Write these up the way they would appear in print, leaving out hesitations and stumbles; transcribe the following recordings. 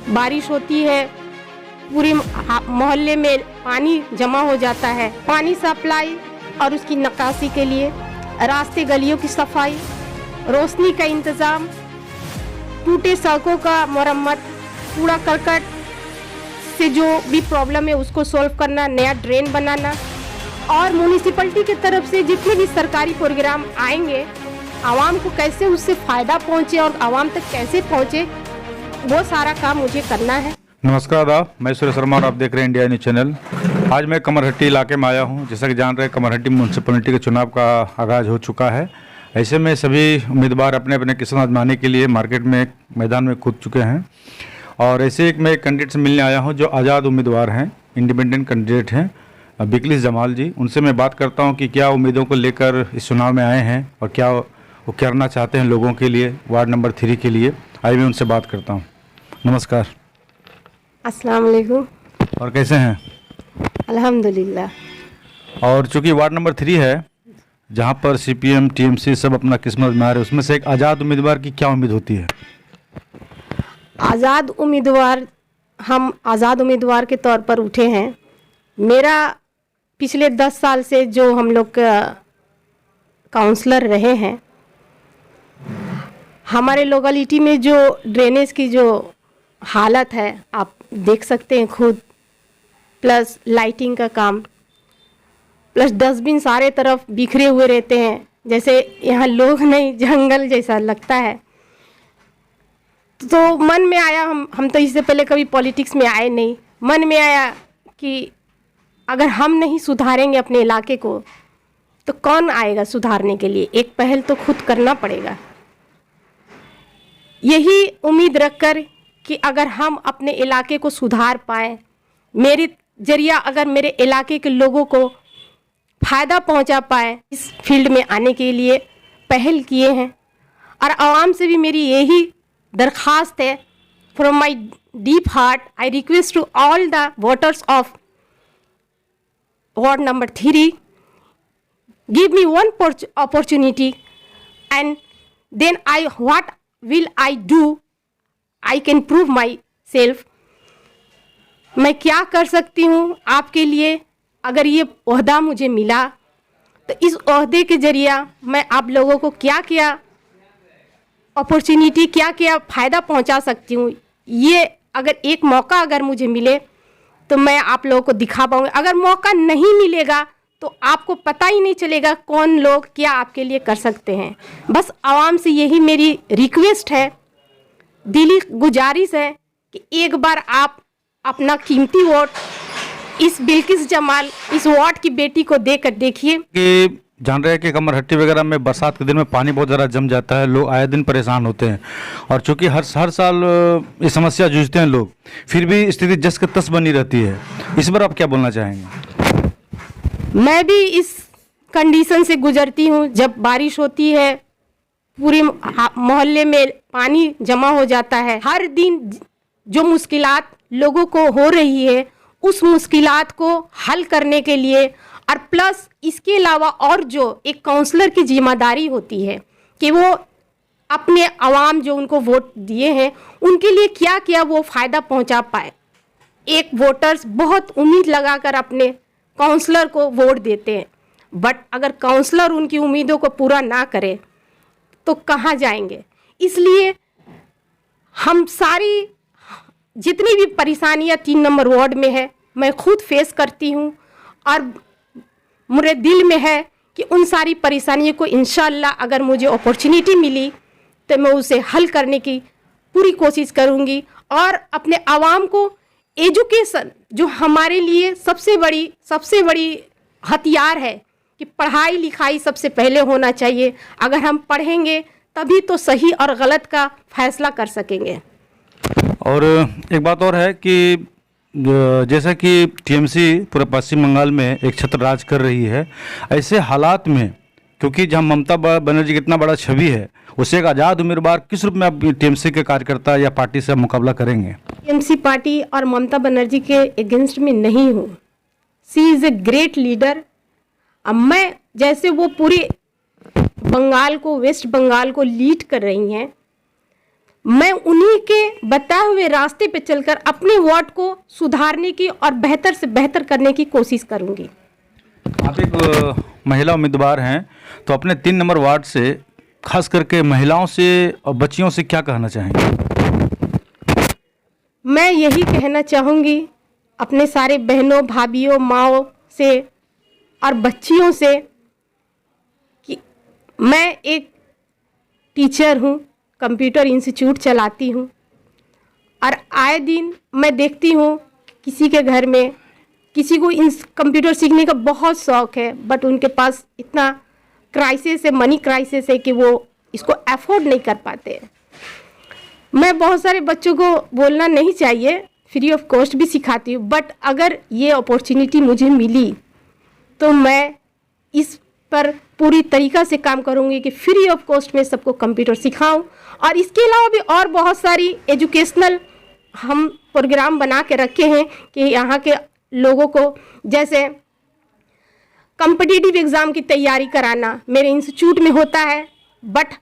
बारिश होती है, पूरे मोहल्ले में पानी जमा हो जाता है। पानी सप्लाई और उसकी निकासी के लिए रास्ते गलियों की सफाई, रोशनी का इंतज़ाम, टूटे सड़कों का मरम्मत, कूड़ा करकट से जो भी प्रॉब्लम है उसको सॉल्व करना, नया ड्रेन बनाना और म्यूनिसिपैलिटी की तरफ से जितने भी सरकारी प्रोग्राम आएंगे आवाम को कैसे उससे फ़ायदा पहुंचे और आवाम तक कैसे पहुंचे, वो सारा काम मुझे करना है। नमस्कार आदाब, मैं सुरेश शर्मा और आप देख रहे हैं इंडिया न्यूज़ चैनल। आज मैं कमरहट्टी इलाके में आया हूं। जैसा कि जान रहे हैं, कमरहट्टी म्यूनसिपैलिटी के चुनाव का आगाज़ हो चुका है। ऐसे में सभी उम्मीदवार अपने अपने किस्मत आजमाने के लिए मार्केट में मैदान में कूद चुके हैं और ऐसे एक मैं कैंडिडेट से मिलने आया हूं जो आज़ाद उम्मीदवार हैं, इंडिपेंडेंट कैंडिडेट हैं, बिकलिस जमाल जी। उनसे मैं बात करता हूं कि क्या उम्मीदों को लेकर इस चुनाव में आए हैं और क्या वो करना चाहते हैं लोगों के लिए, वार्ड नंबर 3 के लिए। आइए मैं उनसे बात करता हूँ। नमस्कार। अस्सलाम वालेकुम। और कैसे हैं? अल्हम्दुलिल्लाह। और चूँकि वार्ड नंबर 3 है जहाँ पर CPM TMC सब अपना किस्मत में आ रहे हैं, उसमें से एक आज़ाद उम्मीदवार की क्या उम्मीद होती है? आज़ाद उम्मीदवार, हम आज़ाद उम्मीदवार के तौर पर उठे हैं। मेरा पिछले 10 साल से जो हम लोग का काउंसलर रहे हैं, हमारे लोकेलिटी में जो ड्रेनेज की जो हालत है आप देख सकते हैं खुद, प्लस लाइटिंग का काम, प्लस डस्टबिन सारे तरफ बिखरे हुए रहते हैं, जैसे यहाँ लोग नहीं जंगल जैसा लगता है। तो मन में आया, हम तो इससे पहले कभी पॉलिटिक्स में आए नहीं, मन में आया कि अगर हम नहीं सुधारेंगे अपने इलाके को तो कौन आएगा सुधारने के लिए। एक पहल तो खुद करना पड़ेगा। यही उम्मीद रखकर कि अगर हम अपने इलाके को सुधार पाएँ, मेरे जरिया अगर मेरे इलाके के लोगों को फ़ायदा पहुंचा पाए, इस फील्ड में आने के लिए पहल किए हैं। और आवाम से भी मेरी यही दरख्वास्त है, from my deep heart I request to all the voters of ward number 3, give me one opportunity and then I what will I do, I can prove my self. मैं क्या कर सकती हूँ आपके लिए। अगर ये ओहदा मुझे मिला तो इस ओहदे के जरिया मैं आप लोगों को क्या क्या अपॉर्चुनिटी, क्या क्या फ़ायदा पहुंचा सकती हूँ, ये अगर एक मौका अगर मुझे मिले तो मैं आप लोगों को दिखा पाऊँगी। अगर मौका नहीं मिलेगा तो आपको पता ही नहीं चलेगा कौन लोग क्या आपके लिए कर सकते हैं। बस आवाम से यही मेरी रिक्वेस्ट है, दिली गुजारिश है कि एक बार आप अपना कीमती वोट इस बिल्किस जमाल, इस वार्ड की बेटी को देकर देखिए। कि जान रहे हैं कि कमरहट्टी वगैरह में बरसात के दिन में पानी बहुत ज़्यादा जम जाता है, लोग आए दिन परेशान होते हैं और चूँकि हर साल ये समस्या जूझते हैं लोग, फिर भी स्थिति जस के तस बनी रहती है। इस बार आप क्या बोलना चाहेंगे? मैं भी इस कंडीशन से गुजरती हूँ। जब बारिश होती है पूरे मोहल्ले में पानी जमा हो जाता है। हर दिन जो मुश्किलात लोगों को हो रही है उस मुश्किलात को हल करने के लिए और प्लस इसके अलावा और जो एक काउंसलर की जिम्मेदारी होती है कि वो अपने आवाम जो उनको वोट दिए हैं उनके लिए क्या क्या वो फ़ायदा पहुंचा पाए। एक वोटर्स बहुत उम्मीद लगाकर अपने काउंसलर को वोट देते हैं, बट अगर काउंसलर उनकी उम्मीदों को पूरा ना करे तो कहाँ जाएंगे। इसलिए हम सारी जितनी भी परेशानियाँ 3 नंबर वार्ड में है मैं खुद फेस करती हूँ और मेरे दिल में है कि उन सारी परेशानियों को इंशाल्लाह अगर मुझे अपॉर्चुनिटी मिली तो मैं उसे हल करने की पूरी कोशिश करूँगी और अपने आवाम को एजुकेशन जो हमारे लिए सबसे बड़ी हथियार है कि पढ़ाई लिखाई सबसे पहले होना चाहिए। अगर हम पढ़ेंगे तभी तो सही और गलत का फैसला कर सकेंगे। और एक बात और है कि जैसा कि TMC पूरे पश्चिम बंगाल में एक छत्र राज कर रही है, ऐसे हालात में क्योंकि जहाँ ममता बनर्जी की इतना बड़ा छवि है, उसे एक आज़ाद उम्मीदवार किस रूप में आप TMC के कार्यकर्ता या पार्टी से मुकाबला करेंगे? TMC पार्टी और ममता बनर्जी के अगेंस्ट में नहीं हूँ। She is a great leader. अब मैं जैसे वो पूरे बंगाल को, वेस्ट बंगाल को लीड कर रही हैं, मैं उन्हीं के बताए हुए रास्ते पे चलकर अपने वार्ड को सुधारने की और बेहतर से बेहतर करने की कोशिश करूंगी। आप एक महिला उम्मीदवार हैं, तो अपने 3 नंबर वार्ड से खास करके महिलाओं से और बच्चियों से क्या कहना चाहेंगे? मैं यही कहना चाहूँगी अपने सारे बहनों, भाभीयों, माओं से और बच्चियों से कि मैं एक टीचर हूँ, कंप्यूटर इंस्टीट्यूट चलाती हूँ और आए दिन मैं देखती हूँ किसी के घर में किसी को कंप्यूटर सीखने का बहुत शौक़ है, बट उनके पास इतना क्राइसिस है, मनी क्राइसिस है कि वो इसको अफोर्ड नहीं कर पाते हैं। मैं बहुत सारे बच्चों को बोलना नहीं चाहिए, फ्री ऑफ कॉस्ट भी सिखाती हूँ, बट अगर ये अपॉर्चुनिटी मुझे मिली तो मैं इस पर पूरी तरीक़ा से काम करूँगी कि फ्री ऑफ कॉस्ट में सबको कंप्यूटर सिखाऊं। और इसके अलावा भी और बहुत सारी एजुकेशनल हम प्रोग्राम बना के रखे हैं कि यहाँ के लोगों को जैसे कॉम्पिटिटिव एग्ज़ाम की तैयारी कराना मेरे इंस्टीट्यूट में होता है, बट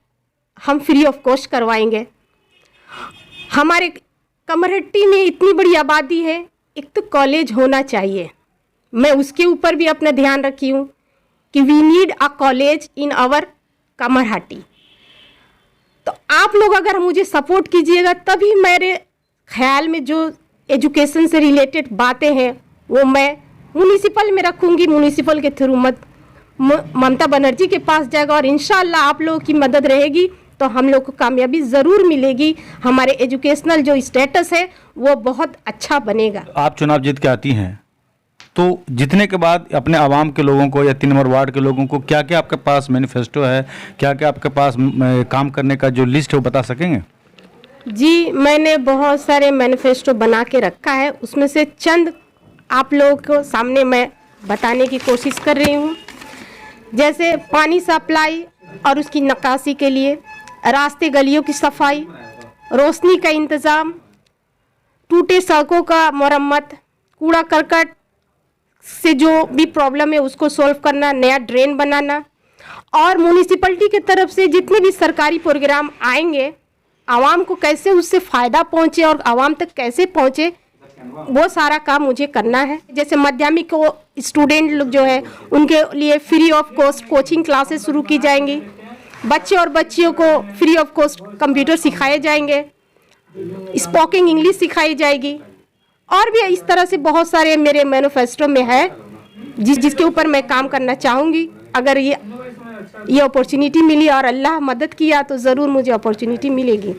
हम फ्री ऑफ कॉस्ट करवाएंगे। हमारे कमरहट्टी में इतनी बड़ी आबादी है, एक तो कॉलेज होना चाहिए, मैं उसके ऊपर भी अपना ध्यान रखी हूँ कि we need a college in our Kamarhati. तो आप लोग अगर मुझे सपोर्ट कीजिएगा तभी मेरे ख्याल में जो एजुकेशन से रिलेटेड बातें हैं वो मैं म्यूनिसिपल में रखूँगी। म्यूनिसिपल के थ्रू ममता बनर्जी के पास जाएगा और इंशाल्लाह आप लोगों की मदद रहेगी तो हम लोग को कामयाबी ज़रूर मिलेगी। हमारे एजुकेशनल जो स्टेटस है वो बहुत अच्छा बनेगा। आप चुनाव जीत के आती हैं तो जीतने के बाद अपने आवाम के लोगों को या 3 नंबर वार्ड के लोगों को क्या क्या आपके पास मैनिफेस्टो है, क्या क्या आपके पास काम करने का जो लिस्ट है वो बता सकेंगे? जी, मैंने बहुत सारे मैनिफेस्टो बना के रखा है, उसमें से चंद आप लोगों को सामने मैं बताने की कोशिश कर रही हूँ। जैसे पानी सप्लाई और उसकी निकासी के लिए, रास्ते गलियों की सफाई, रोशनी का इंतज़ाम, टूटे सड़कों का मरम्मत, कूड़ा करकट से जो भी प्रॉब्लम है उसको सॉल्व करना, नया ड्रेन बनाना और म्यूनिसिपैलिटी की तरफ से जितने भी सरकारी प्रोग्राम आएंगे आवाम को कैसे उससे फ़ायदा पहुंचे और आवाम तक कैसे पहुंचे वो सारा काम मुझे करना है। जैसे माध्यमिक को स्टूडेंट लोग जो है उनके लिए free of cost coaching classes शुरू की जाएंगी, बच्चे और बच्चियों को फ्री ऑफ कॉस्ट कंप्यूटर सिखाए जाएंगे, स्पोकन इंग्लिश सिखाई जाएगी और भी इस तरह से बहुत सारे मेरे मैनिफेस्टो में है जिसके ऊपर मैं काम करना चाहूँगी। अगर ये अपॉर्चुनिटी मिली और अल्लाह मदद किया तो ज़रूर मुझे अपॉर्चुनिटी मिलेगी।